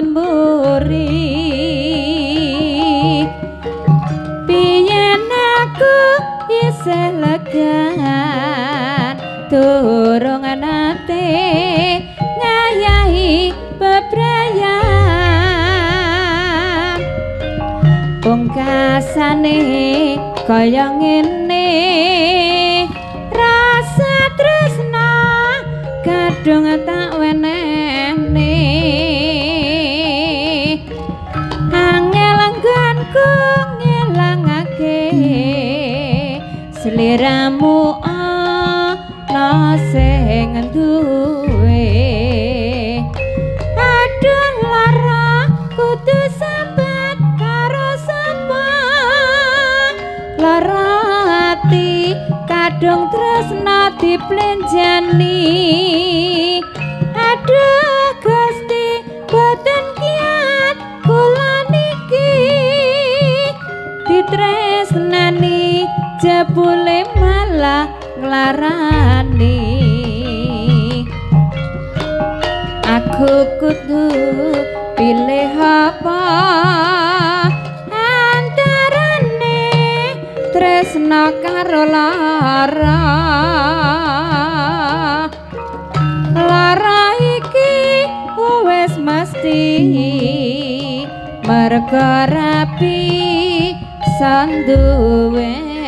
nuwun muri piyen aku isih legan durung nate ngayahi bebrayan pungkasane kaya ngene rasa tresna kadung tak wenehne angel anggonku ngelangake sliramu ana sing duwe aduh lara kudu sambat karo sapa lara ati kadung tresna diplenjani aduh Gusti boten kiat kula niki ditresnani jebule malah nglarani aku kudu pilih apa antarane tresna karo lara lara iki wis mesti merga rapi sanduweni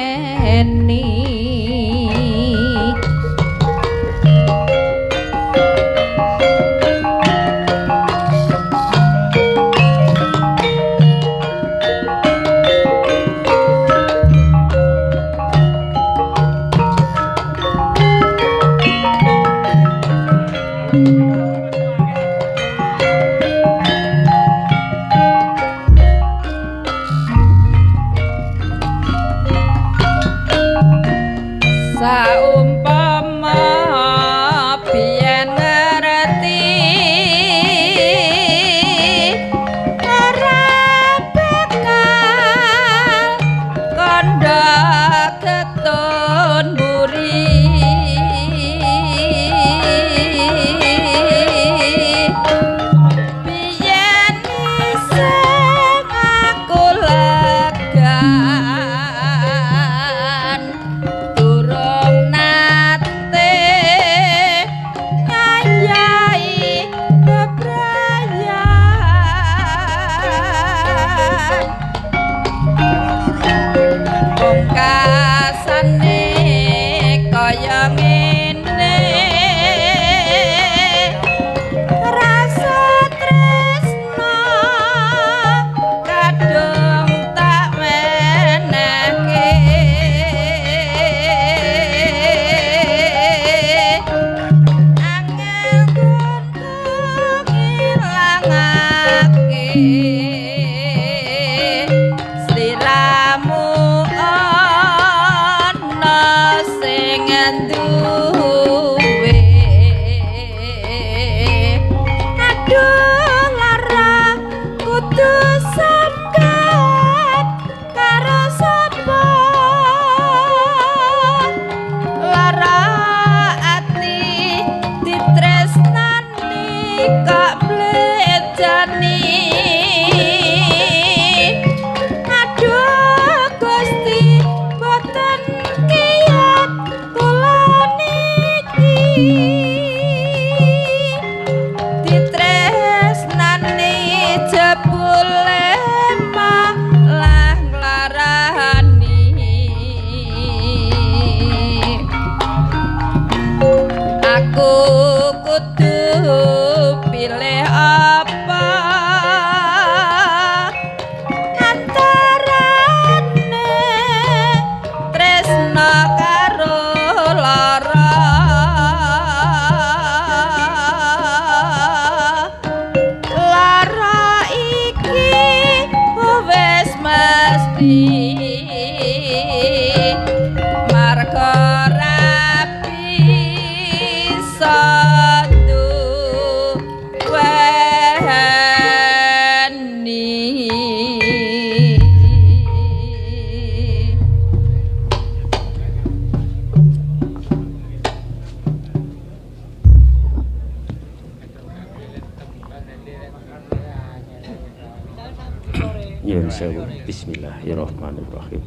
Nyuwun sewu. Bismillahirrahmanirrahim.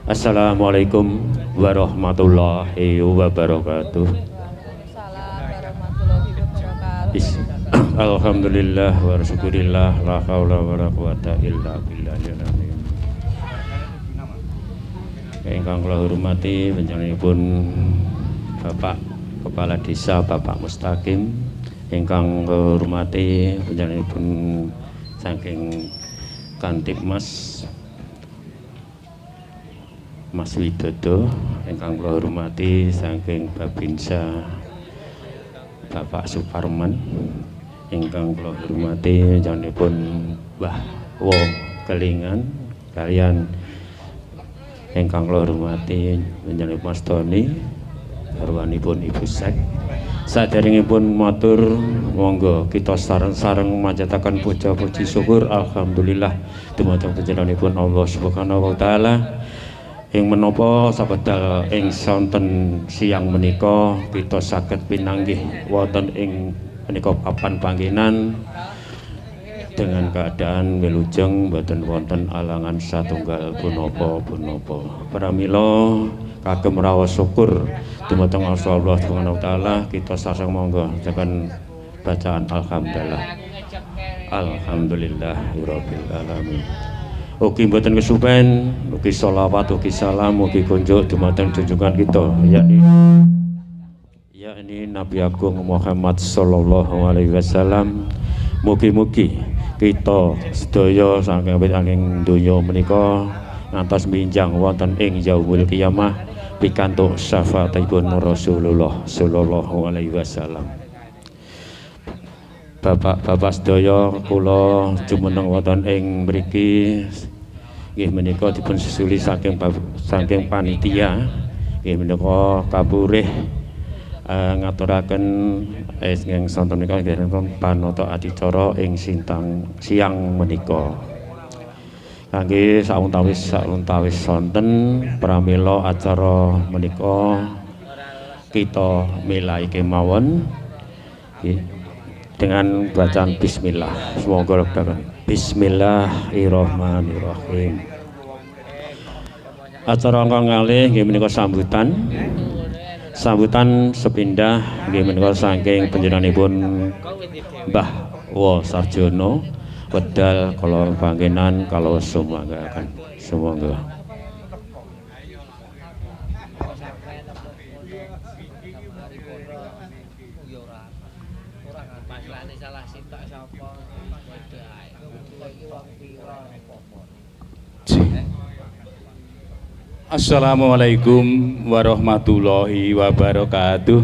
Assalamualaikum warahmatullahi wabarakatuh. Alhamdulillah wa syukurillah la haula wa la quwata illa billahil azim. Ingkang kula hormati panjenenganipun Bapak Kepala Desa Bapak Mustaqim, ingkang kula hormati panjenenganipun saking Kantipmas Mas Widodo, ingkang kula hormati saking Babinsa Bapak Suparman, ingkang kula hormati panjenenganipun Mbah Wo Kelingan kalian ingkang kula hormati panjenenganipun Mas Doni garwanipun Ibu Sek. Saderengipun matur monggo kita sareng-sareng majetaken puja puji syukur alhamdulillah dumateng panjenenganipun Allah Subhanahu wa taala. Ing menapa sabedal ing sonten siang menika kita saged pinanggih wonten ing menika papan panggenan dengan keadaan wilujeng boten wonten alangan satunggal punapa-punapa. Pramila kagem raos syukur dumateng Allah Subhanahu wa taala kita sareng monggo jaken bacaan alhamdulillah. Alhamdulillahirabbil alamin. Ugi mboten kesupen, ugi sholawat, ugi salam, ugi kunjuk dumateng junjungan kita, yakni Nabi Agung Muhammad sallallahu alaihi wasallam. Mugi-mugi kita sedaya saking angin donya menika ngantos minjang wonten ing yaumul qiyamah pikantuk syafaatipun Rasulullah sallallahu alaihi wasallam. Bapak-bapak sedaya kula jumeneng wonten ing mriki nggih menika dipun susuli saking panitia nggih menika kapurih ngaturaken ing sonten menika nggih panata adicara ing siang menika kangge sauntawis sonten pramila acara menika kita milai kemawon dengan bacaan bismillah. Semoga ledakan bismillahirrahmanirrahim. Acara ingkang kalih nggih menika sambutan sepindah nggih menika saking panjenenganipun Mbah Wo Sarjono wedal kala panggenan kalau sumanggaken. Sumangga. Assalamualaikum warahmatullahi wabarakatuh.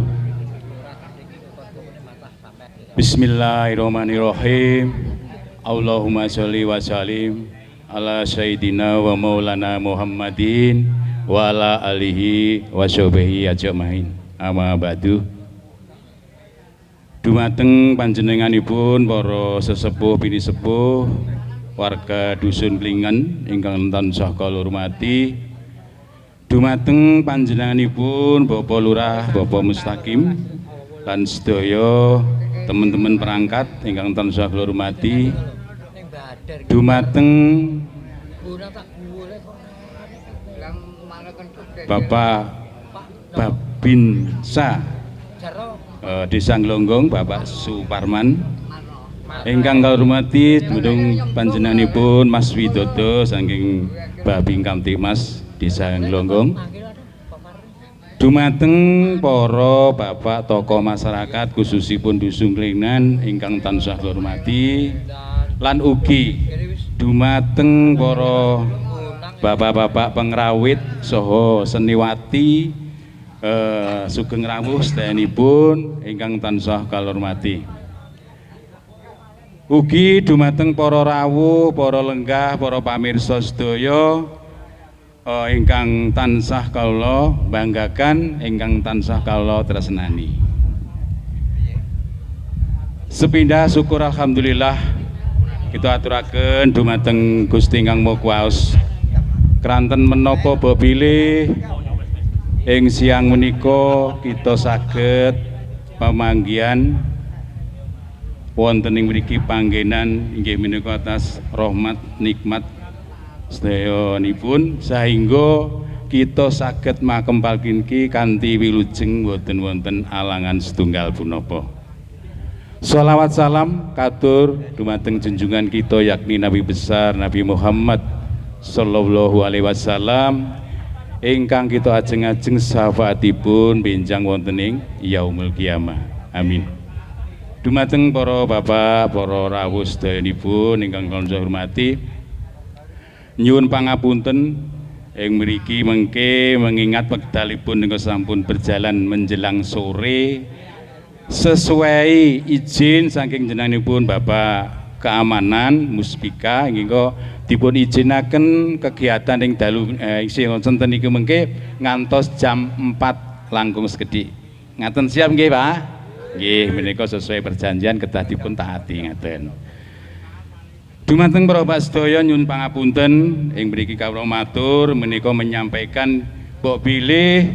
Bismillahirrahmanirrahim. Allahumma sholli wa sallim ala sayyidina wa maulana Muhammadin wa ala alihi wa sahbihi ajmain. Amma ba'du. Dumateng panjenenganipun para sesepuh bini sepuh warga dusun Klingan ingkang tansah kula hormati, dumateng panjenenganipun Bapak Lurah Bapak Mustaqim lan sedaya teman-teman perangkat ingkang tansah kula hormati, dumateng Bapak Babinsa Desa Nglonggong Bapak Suparman ingkang kula hormati, dumateng panjenenganipun Mas Widodo saking Babing Kamtipmas Desa Nglonggong, dumateng para bapak tokoh masyarakat khususipun dusun Klingan ingkang tansah kula hormati, lan ugi dumateng para bapak-bapak pengrawit saha seniwati sugeng rawuh sedayanipun ingkang tansah kula hormati. Ugi dumateng para rawuh, para lenggah, para pamirsa sedaya ingkang tansah kula banggakan, ingkang tansah kula tresnani. Sepindah syukur alhamdulillah kita aturaken dumateng Gusti Ingkang Maha Kuwaos kranten menapa bebile ing siang menika kita saged pamanggihan wonten ing mriki panggenan inggih menika atas rahmat nikmat sedayanipun sahingga kita saged makempalkinki kanthi wilujeng boten wonten alangan setunggal punapa. Sholawat salam katur dumateng junjungan kita yakni Nabi besar Nabi Muhammad sallallahu alaihi wasallam ingkang kita ajeng-ajeng syafaatipun benjang wonten ing yaumul kiamah. Amin. Dumateng para bapak, para rawuh sedayanipun ingkang kula hormati, nyuwun pangapunten ing mriki mengke mengingat wekdalipun nika sampun berjalan menjelang sore sesuai izin saking jenenganipun Bapak Keamanan Muspika nggih dipun izinaken kegiatan ing dalu isih wonten niku mengke ngantos jam 4 langkung sekedhik. Ngaten siap nggih, Pak? Nggih, menika sesuai perjanjian kedah dipun taati ngaten. Dumateng para bapak sedaya nyuwun pangapunten ing mriki kawula matur menika menyampaikan mbok bilih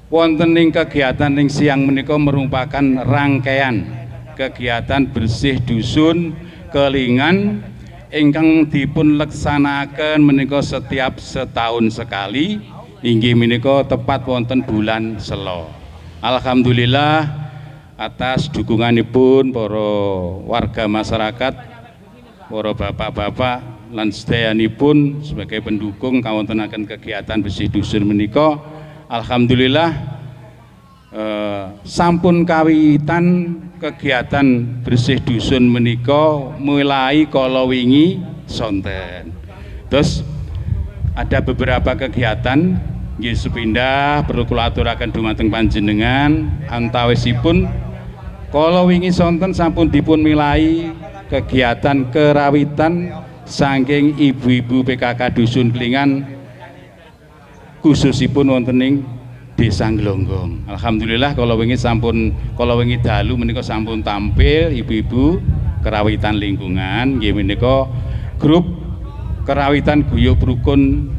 wonten ing kegiatan ing siang menika merupakan rangkaian kegiatan bersih dusun kelingan ingkang dipun leksanakaken menika setiap setahun sekali inggih menika tepat wonten bulan Selo. Alhamdulillah atas dukunganipun para warga masyarakat, para bapak-bapak lan sedayanipun sebagai pendukung kawontenaken kegiatan bersih dusun menika. Alhamdulillah sampun kawitan kegiatan bersih dusun menika mulai kala wingi sonten. Terus ada beberapa kegiatan nggih sepindah perlu kula aturaken dumateng panjenengan antawisipun kala wingi sonten sampun dipun milai kegiatan kerawitan saking ibu-ibu PKK dusun Kelingan khususipun wonten ing Desa Glonggong. Alhamdulillah kala wingi dalu menika sampun tampil ibu-ibu kerawitan lingkungan nggih menika grup kerawitan guyub rukun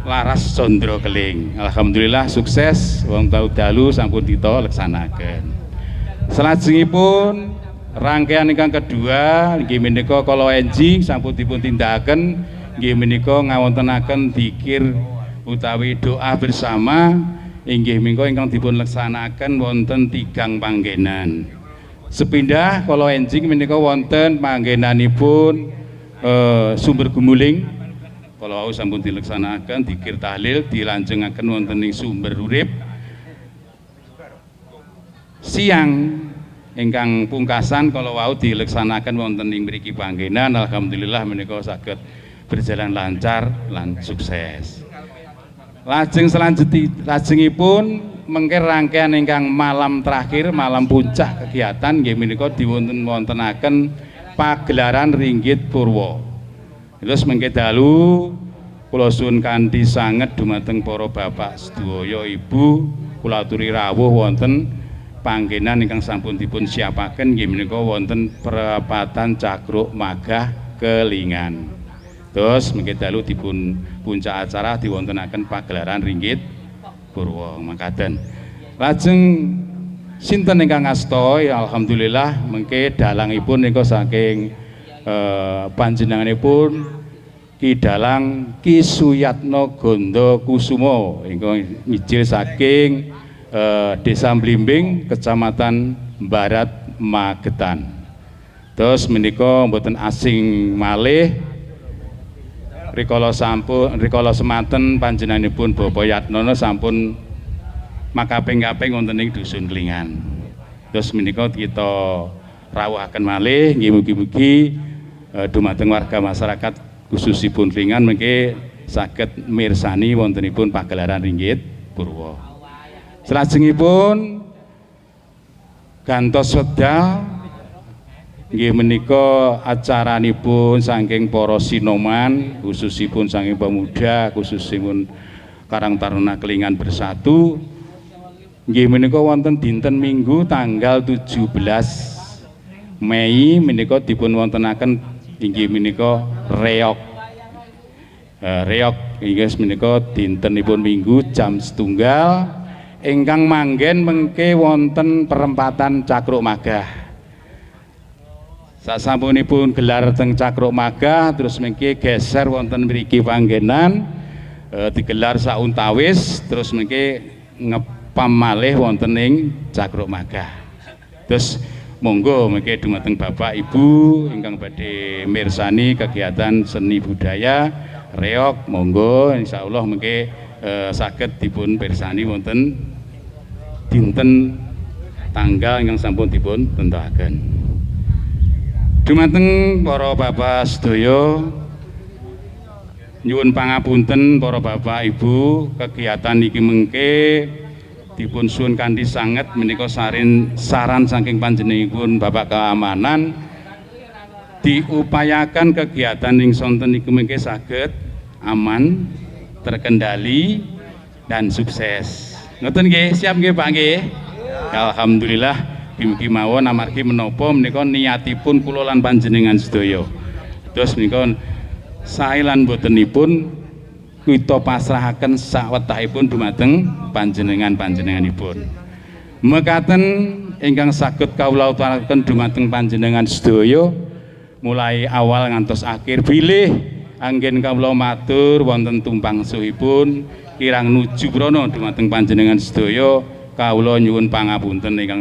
Laras Condro Keling. Alhamdulillah sukses wong tau dalu sampun kita laksanaken. Salajengipun rangkaian ingkang kedua nggih menika kala enjing sampun dipun tindakaken nggih menika ngawontenaken zikir utawi doa bersama inggih menika ingkang dipun laksanaken wonten tigang panggenan. Sepindah kala enjing menika wonten panggenanipun Sumber Gumuling. Kala wau sampun dilaksanaken zikir tahlil dilanjengaken wonten ing Sumber Urip. Siang ingkang pungkasan kala wau dilaksanaken wonten ing mriki panggenan. Alhamdulillah menika saged berjalan lancar lan sukses. Lajengipun mengke rangkaian ingkang malam terakhir malam puncak kegiatan nggih menika diwontenaken pagelaran Ringgit Purwo. Terus mengke dalu kula suwun kanthi sanget dumateng para bapak sedaya ibu kula aturi rawuh wonten panggenan ingkang sampun dipun siapaken nggih menika wonten perapatan Cakruk Magah Kelingan. Terus mengke dalu dipun puncak acara diwontenaken pagelaran Ringgit Purwo makaten. Lajeng sinten ingkang asta alhamdulillah mengke dalangipun nika saking panjenenganipun Ki Dalang Ki Suyatno Gondo Kusumo ingkang mijil saking Desa Blimbing Kecamatan Barat Magetan. Terus menika mboten asing malih rikala semanten panjenenganipun Bapak Yatnono sampun makaping-kaping wonten ing dusun Kelingan. Terus menika kita rawuhaken malih nggih mugi-mugi dumateng warga masyarakat khususipun Kelingan mengke saged mirsani wontenipun pagelaran Ringgit Purwo. Salajengipun gantos wedal nggih menika acaranipun saking para sinoman khususipun saking pemuda khususipun Karang Taruna Kelingan Bersatu nggih menika wonten dinten Minggu tanggal 17 Mei menika dipun wontenaken inggih menika reok inggih menika dintenipun Minggu jam 1 ingkang manggen mengke wonten perempatan Cakruk Magah. Sasampunipun gelar teng Cakruk Magah terus mengki geser wonten mriki panggenan digelar sauntawis terus mengki ngepam malih wonten ing Cakruk Magah. Terus monggo mengki dumateng Bapak Ibu ingkang badhe mirsani kegiatan seni budaya reog, monggo insyaallah mengki saged dipun pirsani wonten dinten tanggal ingkang sampun dipun tentuaken. Dumateng para bapak sedaya nyuwun pangapunten para bapak ibu, kegiatan iki mengke dipun suwun kanthi sanget menika saran saking panjenenganipun Bapak Keamanan diupayakan kegiatan ing sonten iki mengke saged aman, terkendali dan sukses. Ngoten nggih, siap nggih Pak nggih? Alhamdulillah. Mugi mawon amargi menapa menika niatipun kula lan panjenengan sedaya. Terus menika sae lan botenipun kita pasrahaken sawetahipun dumateng panjenenganipun. Mekaten ingkang saged kawula aturaken dumateng panjenengan sedaya mulai awal ngantos akhir bilih anggen kawula matur wonten tumpangsuhipun kirang nuju prana dumateng panjenengan sedaya kawula nyuwun pangapunten ingkang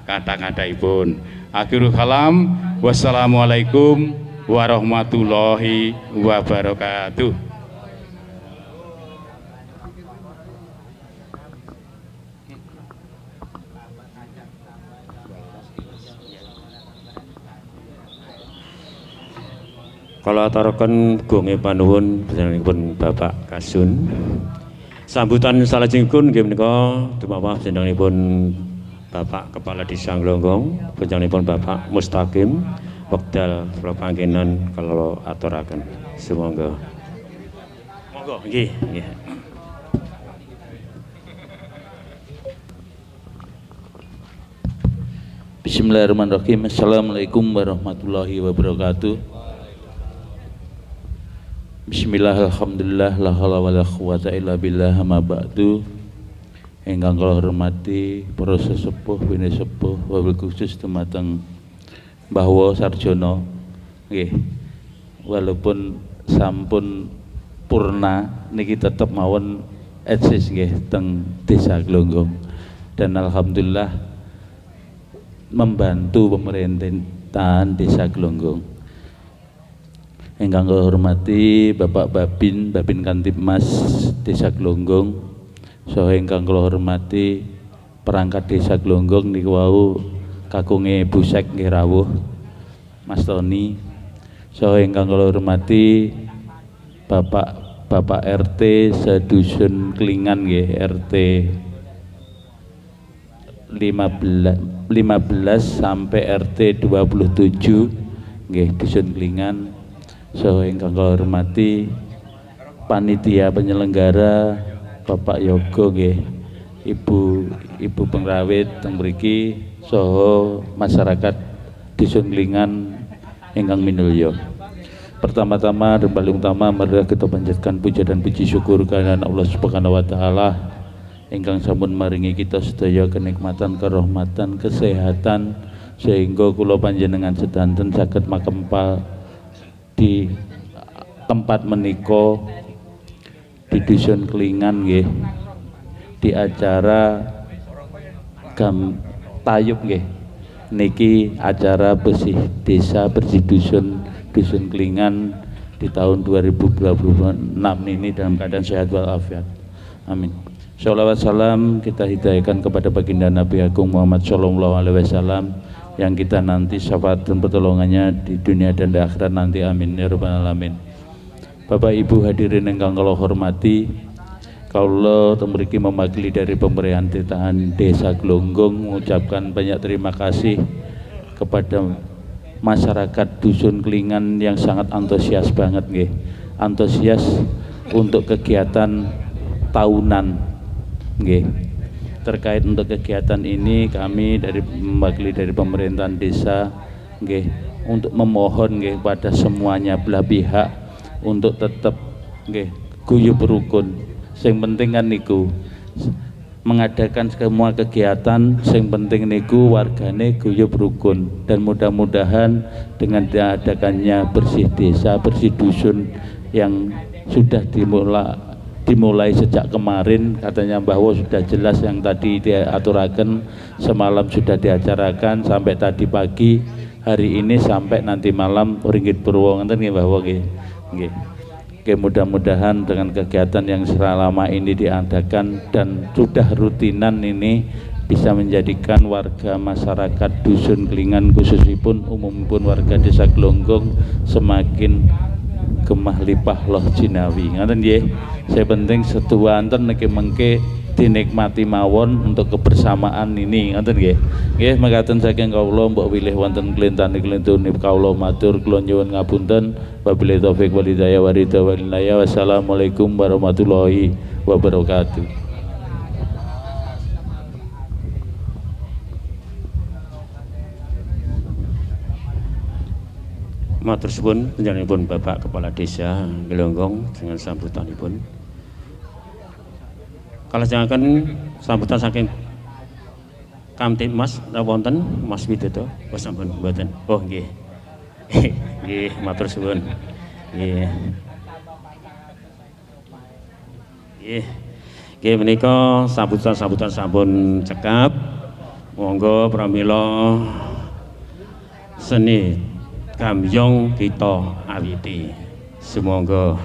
kata-kataipun. Akhirul kalam, wassalamualaikum warahmatullahi wabarakatuh. Kalau aturaken gonge panuwun panjenenganipun Bapak Kasun. Sambutan salajengipun nggih menika dumawa panjenenganipun Bapak Kepala Desa Glonggong, panjenenganipun Bapak Mustaqim, wekdal kula panggenan kalau aturaken. Sumangga. Monggo nggih, nggih. Bismillahirrahmanirrahim. Assalamualaikum warahmatullahi wabarakatuh. Bismillah, alhamdulillah, la haula wala quwata illa billah, ma ba'du. Ingkang kula hormati para sesepuh, bini sepuh, wabil khusus dumateng Mbah Sarjono. Nggih. Walaupun sampun purna niki tetep mawon eksis nggih teng Desa Glonggong. Dan alhamdulillah membantu pemerintahan Desa Glonggong. Ingkang kula hormati Bapak Babin Kantipmas Desa Glonggong. Saha ingkang kula hormati perangkat Desa Glonggong niku wau kakunge Busek nggih rawuh Mas Tony. Saha ingkang kula hormati Bapak RT sedusun Klingan nggih, RT 15 sampai RT 27 nggih dusun Klingan. Saha ingkang kula hormati panitia penyelenggara Bapak Yogo nggih, Ibu Pengrawit teng mriki saha masyarakat Dusun Klingan ingkang minulya. Pertama-tama dan paling utama mari kita panjatkan puja dan puji syukur kehadirat Allah Subhanahu wa taala ingkang sampun maringi kita sedaya kenikmatan, kerahmatan, kesehatan sehingga kula panjenengan sedanten saged makempal di tempat menika di Dusun Klingan nggih, di acara tayub nggih niki acara bersih desa, bersih dusun Klingan di tahun 2026 ini dalam keadaan sehat walafiat. Amin. Sholawat salam kita hidayahkan kepada baginda Nabi Agung Muhammad Sallallahu Alaihi Wasallam yang kita nanti syafaat dan pertolongannya di dunia dan di akhirat nanti. Amin ya rabbal alamin. Bapak Ibu hadirin ingkang kula hormati, kula mriki mewakili dari pemerintahan Desa Glonggong mengucapkan banyak terima kasih kepada masyarakat Dusun Klingan yang sangat antusias banget nggih. Antusias untuk kegiatan tahunan nggih. Terkait untuk kegiatan ini kami dari mewakili dari pemerintahan desa nggih untuk memohon nggih pada semuanya belah pihak untuk tetap nggih guyub rukun. Sing penting kan niku mengadakan semua kegiatan sing penting niku wargane guyub rukun, dan mudah-mudahan dengan diadakannya bersih desa bersih dusun yang sudah dimulai sejak kemarin, katanya bahwa sudah jelas yang tadi diaturakan semalam sudah diacarakan sampai tadi pagi, hari ini sampai nanti malam ringgit purwo ngeten nggih bahwa nggih. Oke, mudah-mudahan dengan kegiatan yang selama ini diadakan dan sudah rutinan ini bisa menjadikan warga masyarakat Dusun Klingan khususipun umumipun warga Desa Glonggong semakin gemah lipah loh jinawi. Ngaten nggih. Saya penting setuanten niki mengke dinikmati mawon untuk kebersamaan ini. Ngaten nggih. Nggih mekaten saking kawula mbok wilih wonten klintani-klintun kawula matur kula nyuwun ngapunten. Wabillahi taufik wal hidayah wa ridha wal inayah. Wassalamualaikum warahmatullahi wabarakatuh. Matur suwun panjenenganipun Bapak Kepala Desa Glonggong dengan sambutanipun. Kalajengaken sambutan saking Kamtibmas wonten Mas Widodo. Oh sampun mboten. Oh nggih. Nggih, matur suwun. Nggih. Nggih. Nggih menika sambutan sampun cekap. Monggo pramila seni Gamyong kita awiti. Semoga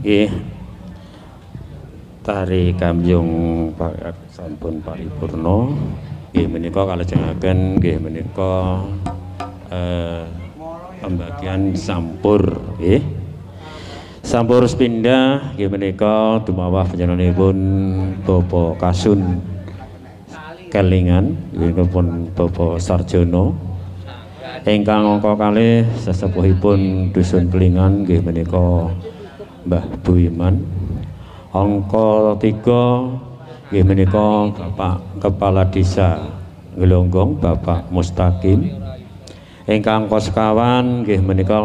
Nggih. Tari Kamyung sampun paripurna. Nggih menika kalajengaken nggih menika pembagian sampur nggih. Sampur sepindah nggih menika dumawah panjenenganipun Bapak Kasun Kelingan nggih pun Bapak Sarjono. Ingkang angka kalih sesepuhipun dusun Kelingan nggih menika Mbah Buiman. Angka 3 nggih menika Bapak Kepala Desa Ngelonggong Bapak Mustaqim. Ingkang angka sekawan nggih menika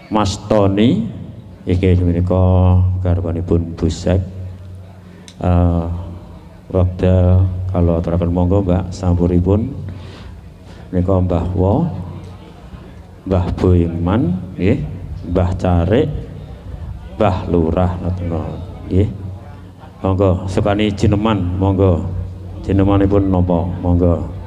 Mas Tony iki menika garwanipun Busek. Wekdal kalau aturaken monggo Mbak sampuripun menika Mbah Wo, Mbah Boyman nggih, Mbah Carik, Mbah Lurah ngoten nggih. Monggo sukani jineman monggo. Jinemanipun napa? Monggo.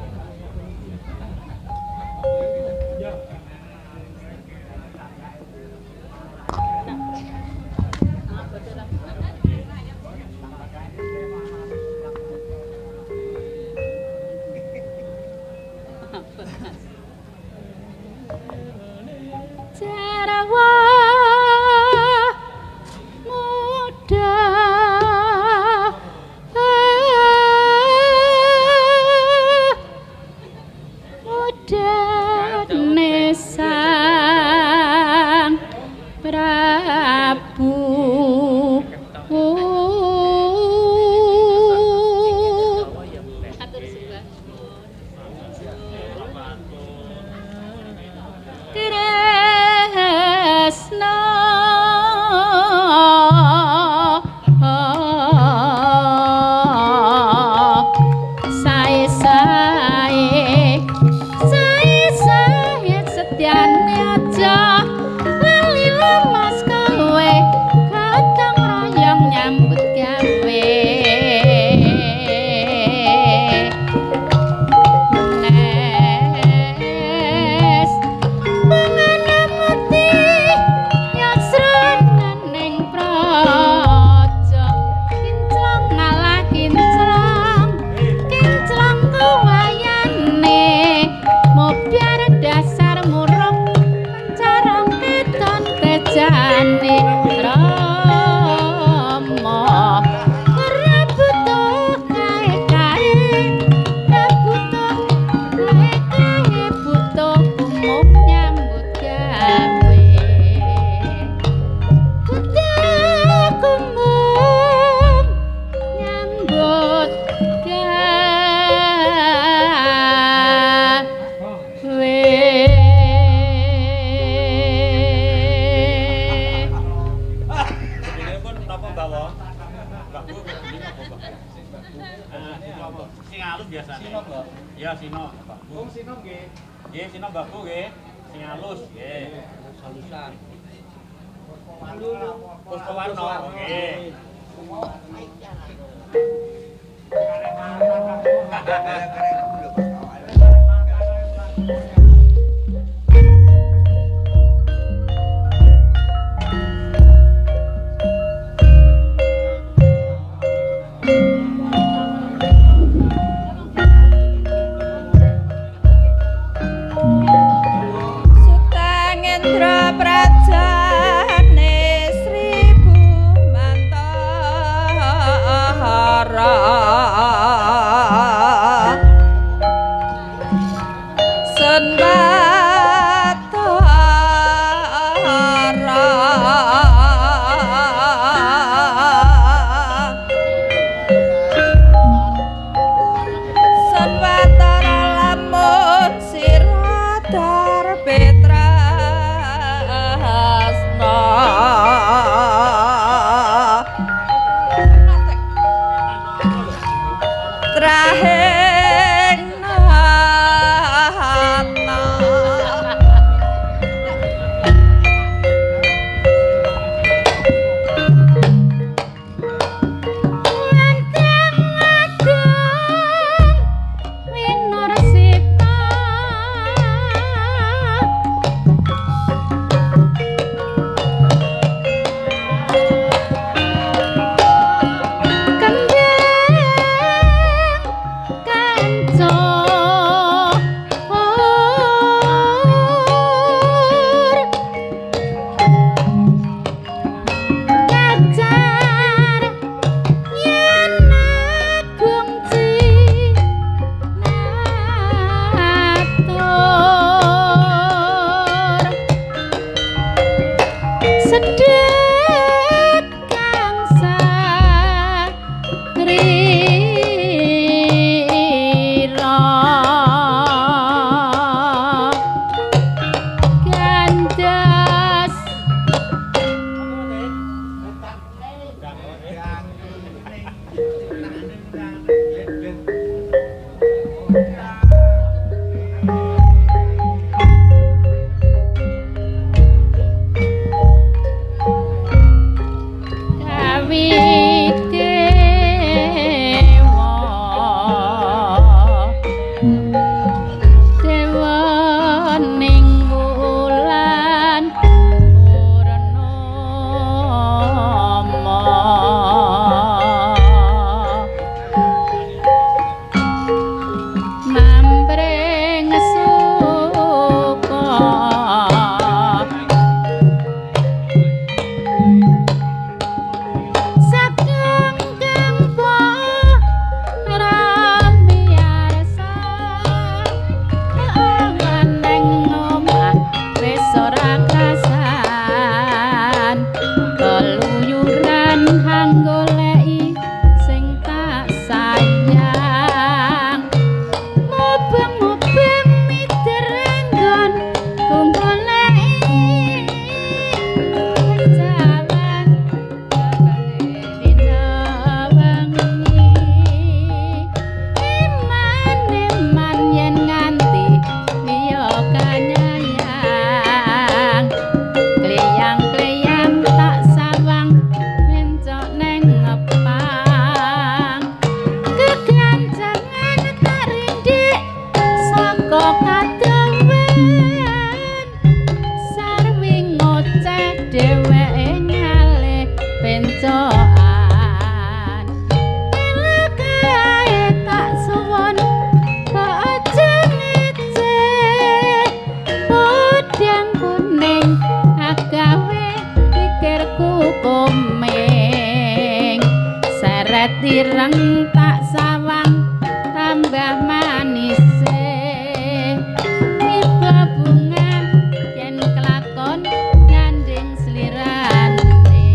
Tireng tak sawang tambah manis tiba bunga yen kelakon nganding slirane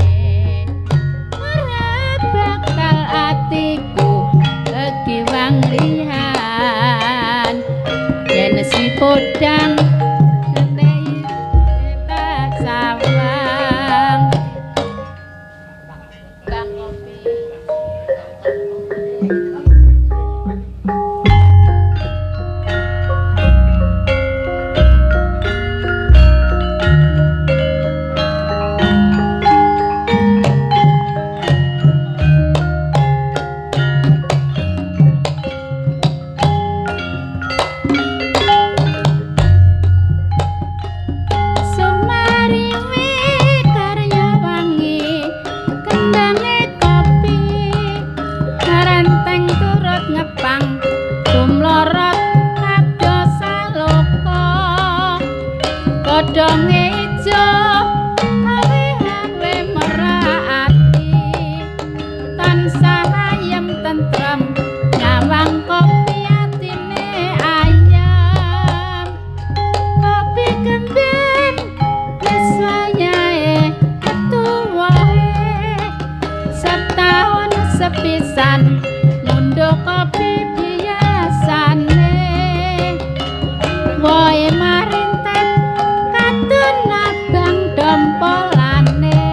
ora bakal atiku kegiwang lihan yen si podang tak sawang bang ngopi. Godhong ijo awe merati tansah ayem tentrem nyawang kopi atine ayam kopi kembang wis wayahe ketuwae setahun sepisan ngundhuh kopi biasane wae marintet katun abang dompolane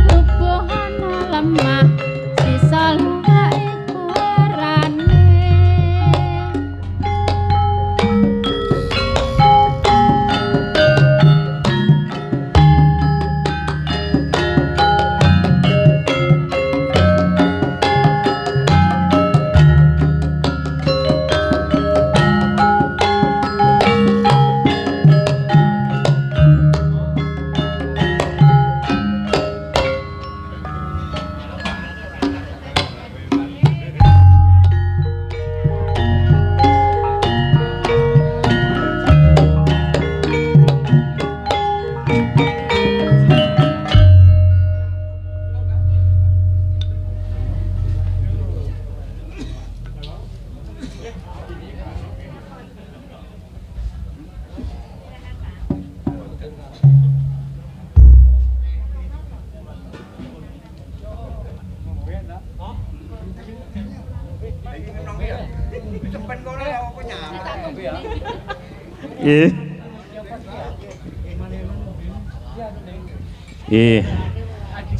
lubuhana lemah sisa luwake kurane.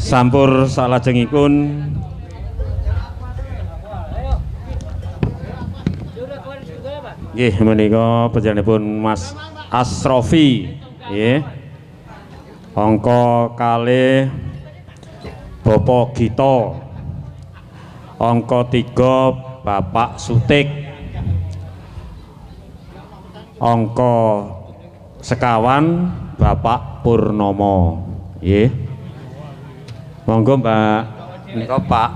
Sampur salajengipun nggih menika panjenenganipun Mas Asrofi nggih angka kalih Bapak Gito. Angka 3 Bapak Sutik. Angka sekawan Bapak Purnomo. Nggih. Monggo Mbak nika Pak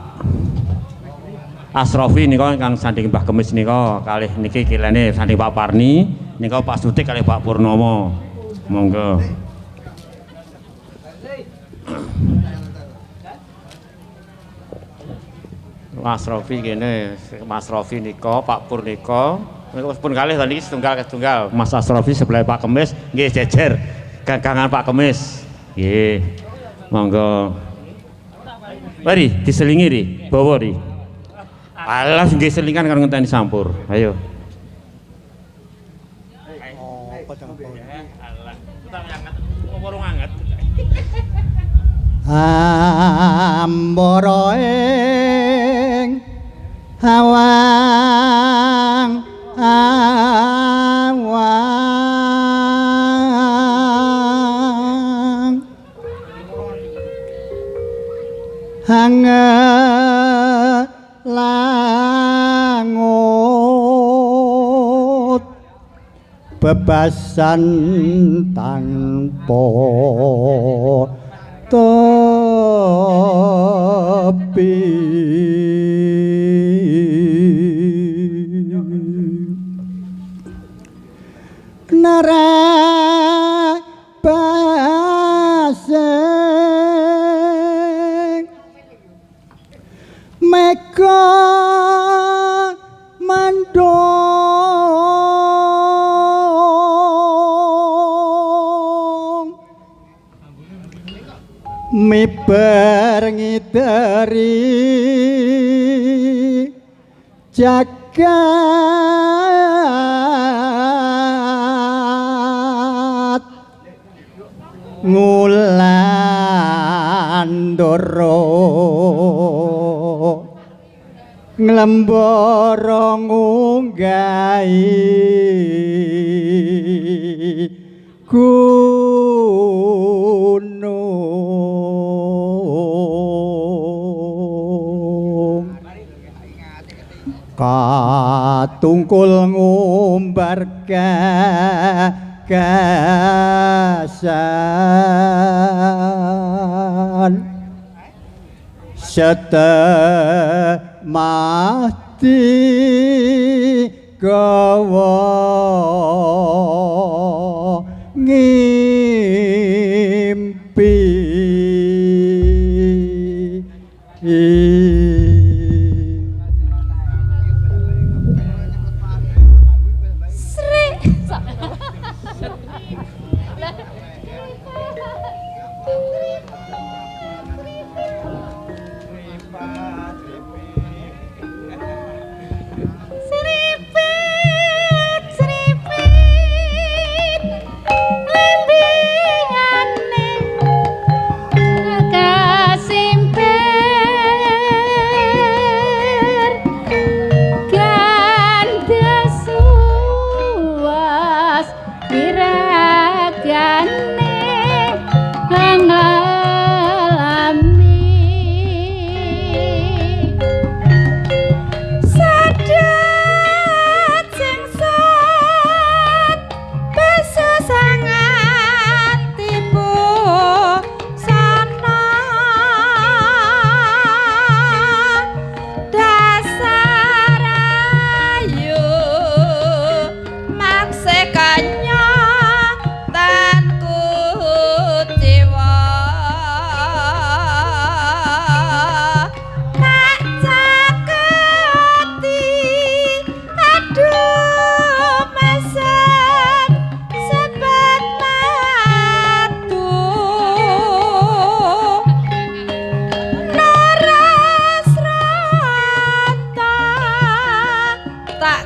Asrofi nika ingkang sanding Mbah Kemis nika kalih niki kilene sanding Pak Parni nika Pak Sutik kalih Pak Purnomo. Monggo. Mas Rofi kene, Mas Rofi nika, Pak Pur nika, niku pun kalih to niki setunggal. Mas Asrofi sebelah Pak Kemis nggih jejer gagangan Pak Kemis. Nggih. Monggo. Mari diselingi ri, bawa ri. Alah nggih selingan karo ngenteni sampur. Ayo. Ambara ing awang hangelangut bebasan tanpa tepi narabasing meka mandong miber ngidari jagat ngulandara nglembara ngunggahi gunung katungkul ngumbar gagasan setemati gawa ngimpi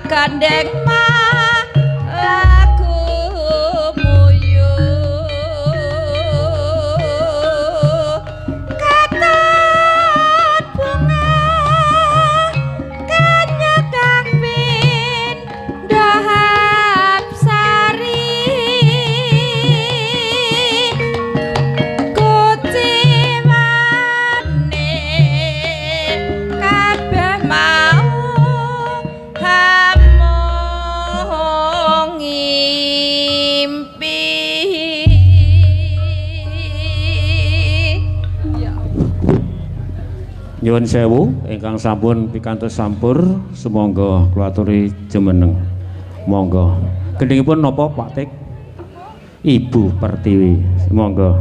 gandeng mah lagu muyu katon bunga kanyekang pin dahap sari kuciwane Nyuwun sewu ingkang sampun pikantuk sampur sumangga kula aturi jumeneng. Monggo. Gendhingipun napa Pak Tik? Ibu Pertiwi. Monggo.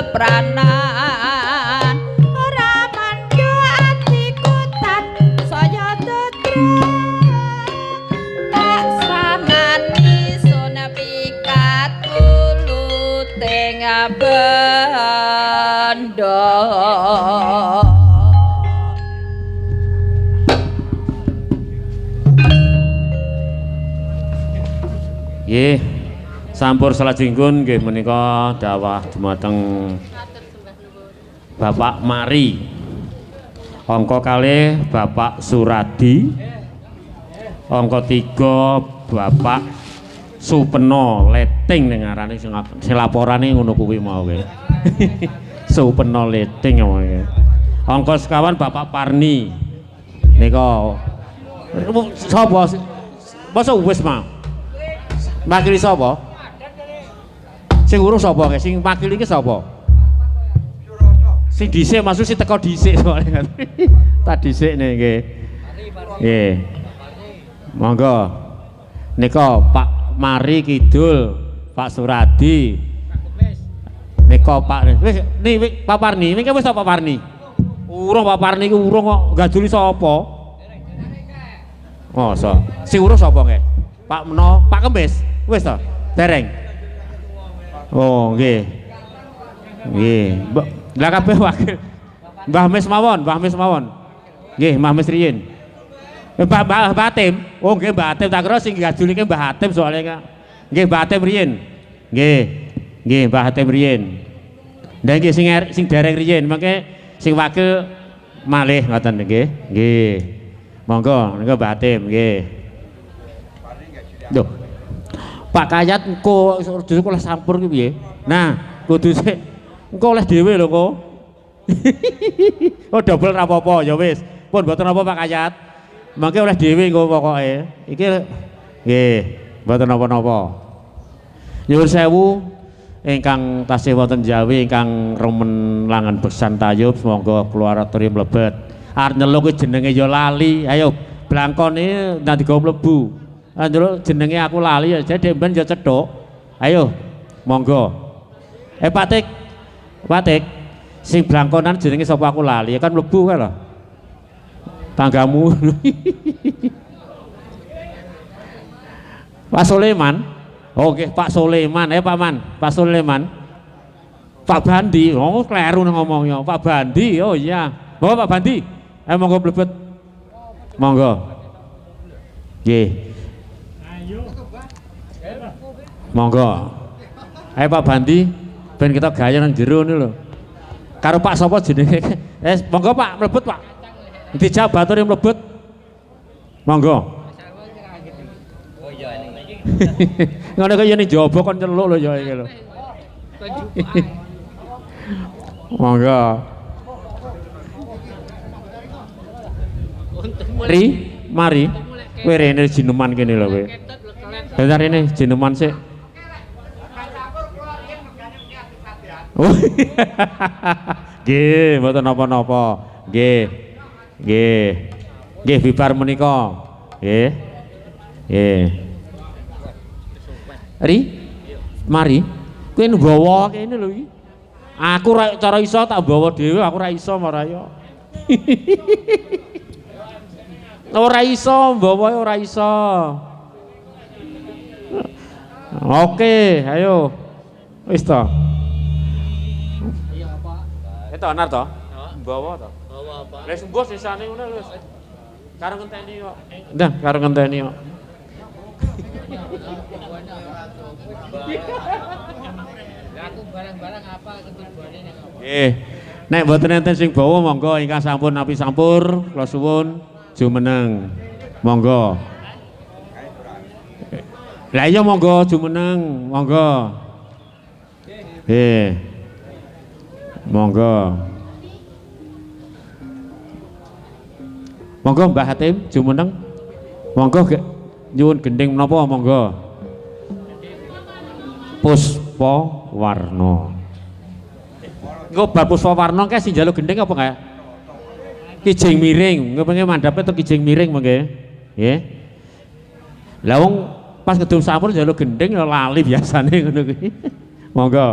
kepranan ora mandho atiku tan saya tetra tak samani sun pikat kuluteng bendo. Nggih, sampur salajengipun nggih menika dawuh dumateng Bapak Mari. Angka kalih Bapak Suradi. Angka 3 Bapak Supeno Leting ning ngarane sing laporane ngono kuwi mau nggih. Supeno Leting nggih. Angka sekawan Bapak Parni. Nika sapa? Masa wis mau? Makili sapa? Sing urung sapa guys? Sing makili iki sapa? Sing dhisik maksud sing teko dhisik soalnya. Tak dhisik nggih. Nggih. Monggo. Nika Pak Mari Kidul, Pak Suradi. Nika Pak wis Pak Parni, niki wis Pak Parni. Urung Pak Parni iki urung kok gaduli sapa? Oh, so. Sing urung sapa nggih? Pak Meno, Pak Kembes. Wis to? Dereng. Oh, nggih. Nggih. Lah kabeh wakil. Mbah Mes mawon, Mbah Mes mawon. Nggih, Mbah Mes riyin. Mbah Hatim. Oh, nggih Mbah Hatim tak kira sing gadulike Mbah Hatim soalnya. Nggih, Mbah Hatim riyin. Nggih. Nggih, Mbah Hatim riyin. Lah nggih sing dereng riyin, mangke sing wakil malih ngoten nggih. Nggih. Monggo, niku Mbah Hatim nggih. Duh. Pak Kayat engko kudu oleh sampur ki piye? Nah, kudu sik engko oleh dhewe lho kok. Oh double ra apa-apa ya wis. Pun mboten apa Pak Kayat. Mangke oleh dhewe engko pokoke. Iki nggih, mboten napa-napa. Nyuwun sewu ingkang tasih wonten Jawi ingkang remen langan beksan tayub semoga keluaratori mlebet. Arep nyeluk jenenge ya lali. Ayo blangkone nanti go mlebu. Anjur jenenge aku lali ya, jadi ben ya cethuk. Ayo, monggo. Pak Tik, sing blangkonan jenenge sapa aku lali, kan mlebu kae lho. Tanggamu. Pak Soleman. Oke, Pak Soleman, Pak Man, Pak Soleman. Pak Bandi, oh kleru ngomongnya. Pak Bandi, oh iya. Bawa Pak Bandi. Monggo blebet. Monggo. Nggih. Monggo. Pak Bandi, ben kita gaya nang jero niku lho. Karo Pak sapa jenenge? Monggo Pak, mlebet Pak. Dijawab batur mlebet. Monggo. Oh iya ini. Ngono kaya ning jaba kon celuk lho ya iki lho. Monggo. Ri, mari. Kowe rene jineman kene lho kowe. Bentar ini jineman sik. Oh. Nggih, mboten napa-napa. Nggih. Nggih. Nggih bibar menika. Nggih. Nggih. Ri, mari. Kowe nggawa kene lho iki. Aku ra cara iso tak bawa dhewe, aku ra iso maraya. Ora iso, bawae ora iso. Oke, ayo. Wis to. Iya, Pak. Itu anar to? Bawa to? Bawa apa? Wis mbos sisane ngono wis. Karo ngenteni kok. Ndah, karo ngenteni kok. Aku barang-barang apa ketujuane ning apa? Nggih. Nek mboten enten sing bawa monggo ingkang sampun napi sampur kula suwun jumeneng. Monggo. Lah iya monggo jumeneng, monggo. Nggih. Monggo. Monggo Mbah Hatim jumeneng. Monggo nyuwun gending menapa monggo. Puspa warna. Engko bar puspa warna kae sing njaluk gending apa kae? Kijing miring, ngepenge mandhape to kijing miring mengke. Nggih. Lah wong pas kedung sampur njaluk gending ya lali biasane ngono kuwi. Monggo.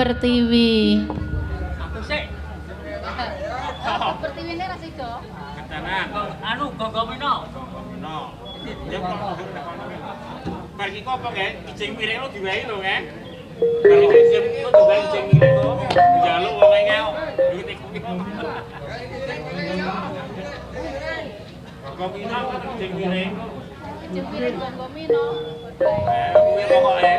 Pertiwi. Pertiwine ra sida. Anu gogomino. Bar iki apa nggih? Ijing miring lo diwehi lho nggih. Bar iki ijing kok diwehi ijing miring lho. Njaluk wong engel. Iki kuwi. Gogomino ijing miring. Ijing miring gogomino. Kuwi pokoke.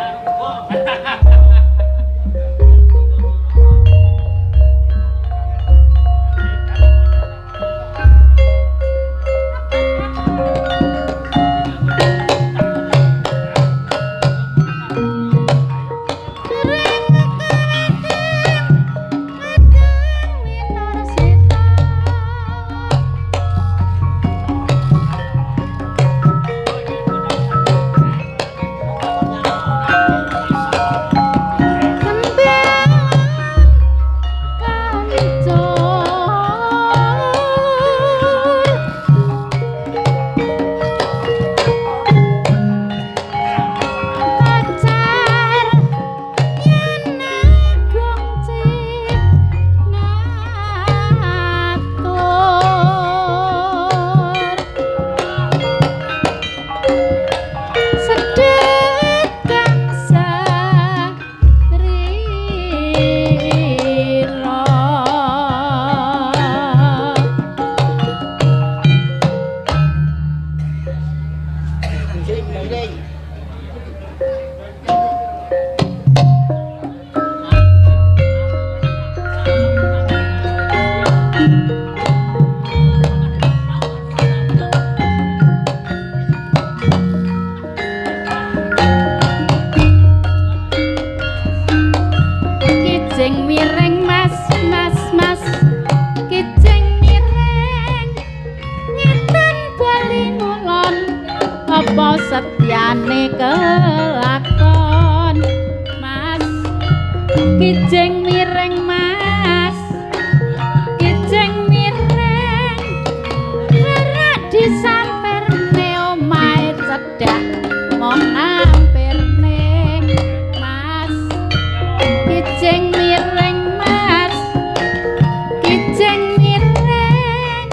setyane kelakon Mas kijing miring Mas kijing miring ora disamperne omahe cedhak mong ampirne Mas kijing miring Mas kijing miring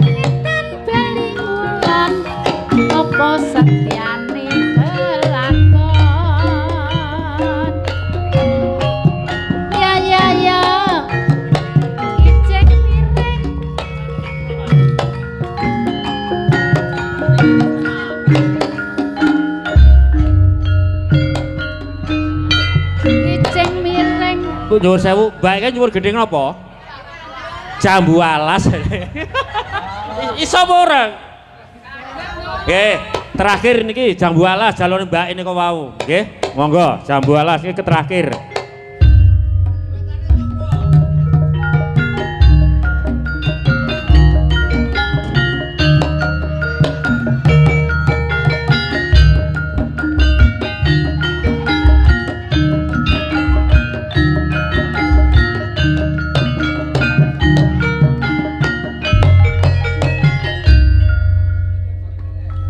ngeten bali ngulon apa setyane kelakon ya kijing miring kijing miring Bu nyuwun sewu, mbak iki nyuwun gendhing napa? Jambu alas. Iso apa ora? Nggih, terakhir niki jambu alas jalur mbak ini kok wau. Nggih, monggo jambu alas iki terakhir.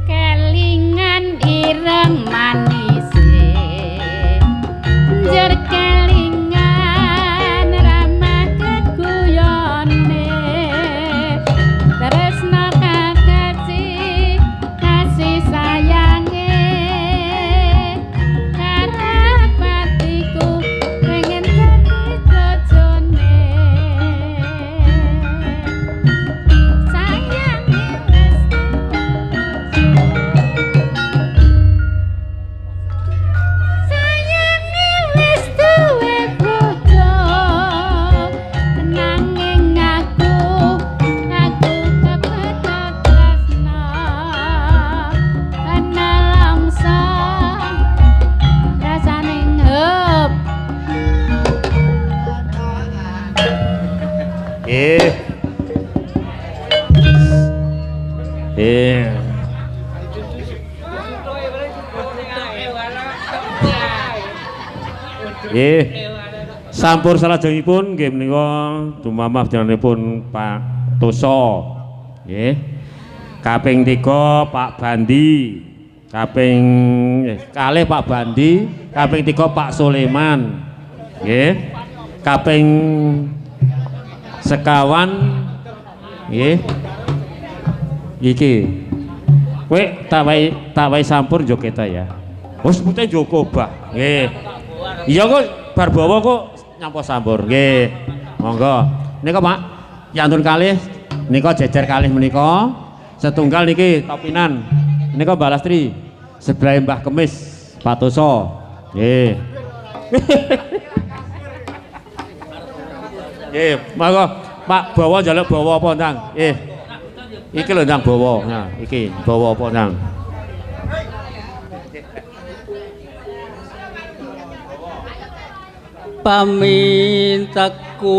kelingan ireng manise njer kelingan ramah keguyone tresna kakasih kasih sayange karepatiku pengen dadi bojone sayange wis duwe bojo nanging aku kepethuk tresna ana langsung rasane ngep Sampun salajengipun nggih menika dumamah jenenganipun Pak Toso. Nggih. Kaping 3 Pak Bandi. Kaping kalih Pak Bandi, kaping 3 Pak Sulaiman. nggih. Kaping sekawan nggih. Iki. Kowe tak wae sampur joget ya. Wis putih Joko bah. Nggih. Iya kok bar bawa kok nyampa sampur. Nggih. Monggo. Nika Pak, yantun kalih nika jejer kalih menika. Setunggal niki topinan. Nika Mbak Lastri. Sebelah Mbah Kemis Patoso. Nggih. Nggih, monggo Pak bawa njaluk bawa apa ndang? Nggih. Iki lho ndang bawa. Nah, iki bawa apa ndang? Pamintaku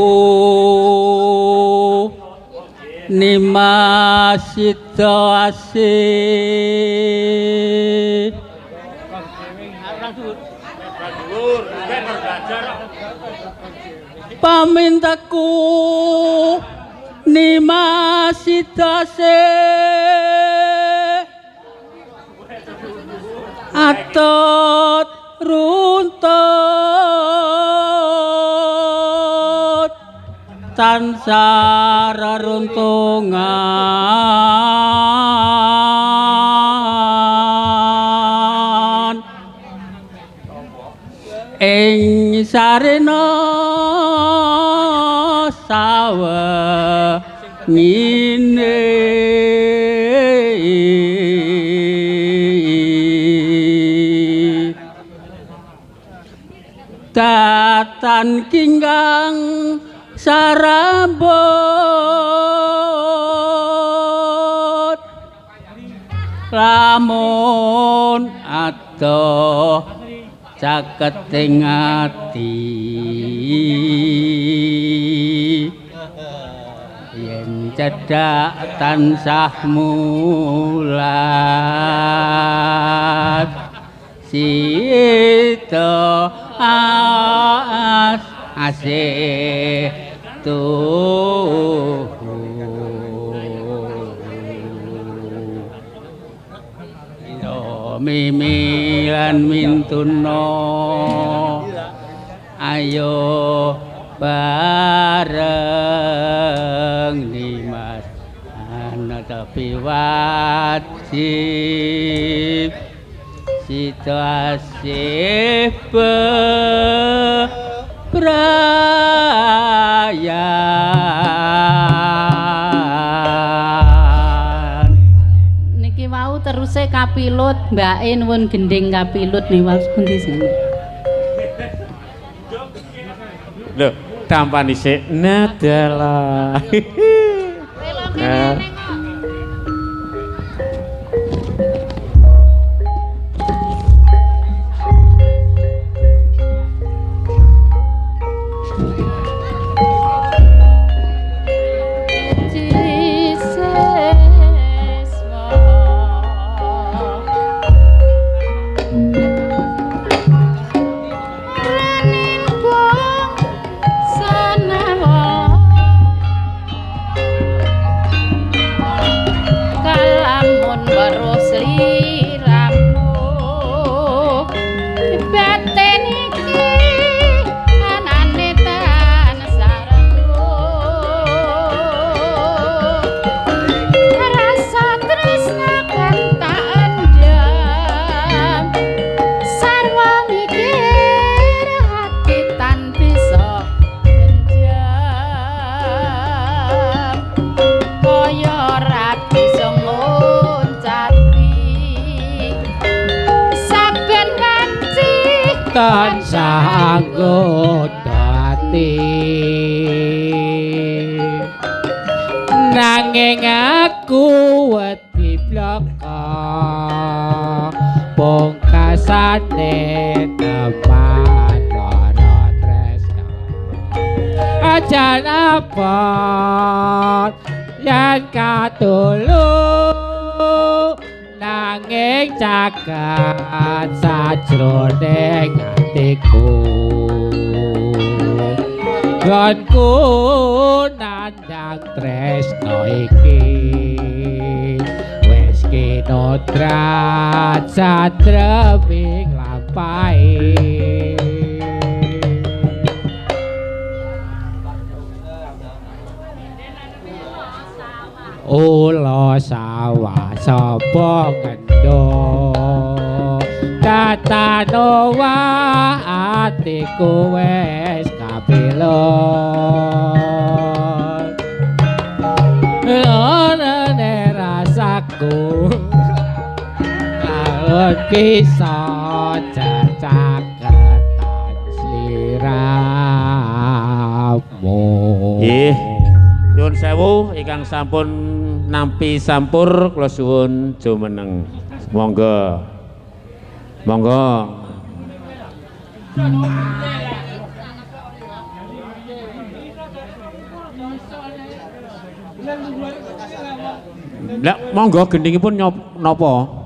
nimasito asih pamintaku nimasito asih atot runtut tansah reruntungan ing sarena sawengine datan kinggang sarambut lamun adoh caketing ati yen cedhak tansah mulat sito asih tuh mimilan mintuno ayo bareng nimas ana tapi wajib situasi bebrayan Niki wau teruse kapilut mbake nuwun gending kapilut niku pundi sing. Lho, tampan dhisik nadalah. tansah anggota ati nanging aku wedi blaka pungkasane teman lara tresna aja apa yen katulung nanging caket sajroning atiku gonku nandang tresno iki wis kinodrat satreming lampahe Ula sawah sapa ngendo Datano wa atiku wis kapilon Lone rasaku Kalon kisah cacaketan sliramu Nggih. Nyuwun sewu ingkang sampun nampi sampur kula suwun jumeneng. Monggo. Monggo. Lah monggo gendhingipun napa?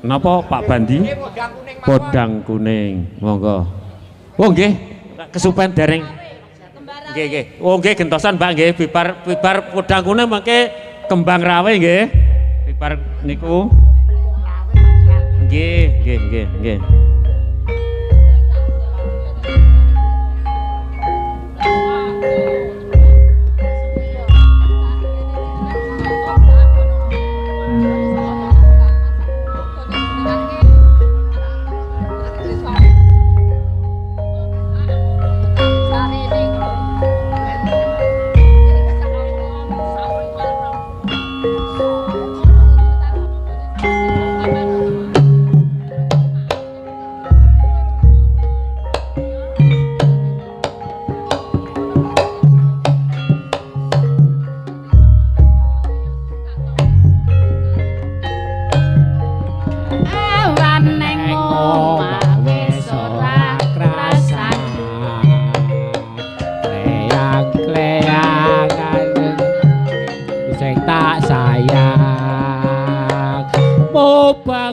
Napa Pak Bandi? Podang kuning, monggo. Oh nggih, kesupen dereng. Nggih nggih. Oh nggih gentosan Mbak nggih, bibar podang kuning mangke kembang rawe nggih. Bibar niku. Nggih, nggih, nggih, nggih.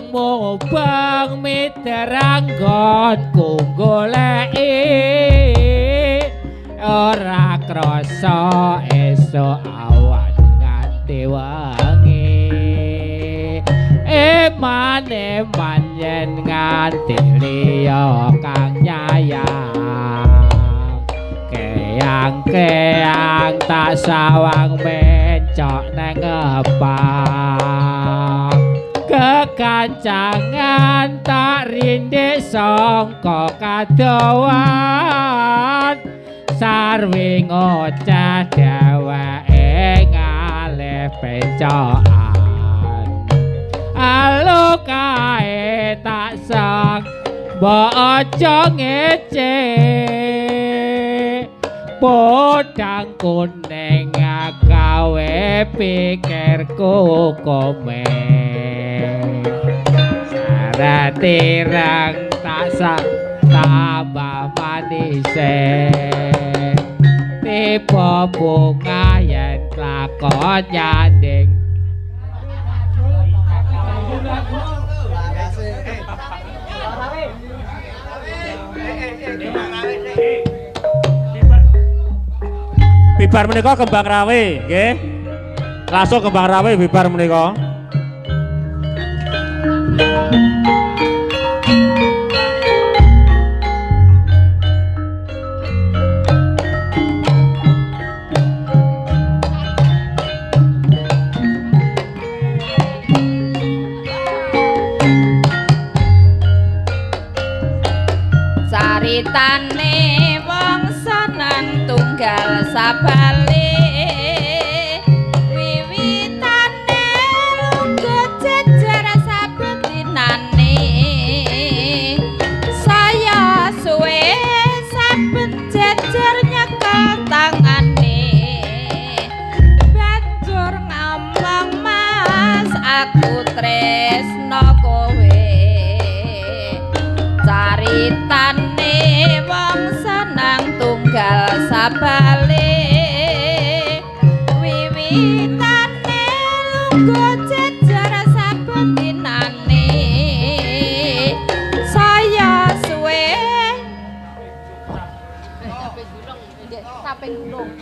Mubang mideranggonku goleki ora krasa esuk awan nganti wengi eman yen nganti liya kang nyayang keang tak sawang mencok nang ngepang kekancangan tak rindik sangka kadowan sarwi ngoceh dheweke ngalih pencokan alo kae tak sang mbok aja ngece podang kuning gawe pikirku komen saratirang tak sak tambah manise tiba bunga yen lakon nyanding bibar menika kembang rawe nggih langsung kembang rawe bibar menika caritane wong seneng tunggal sabale wiwitane lunga jejer sabetinane saya suwe saben jejer nyekel tangane banjur ngomong mas aku tresno kowe caritane wong seneng tunggal sabale wiwitane lunga jejer sabetinane saya suwe saping gunung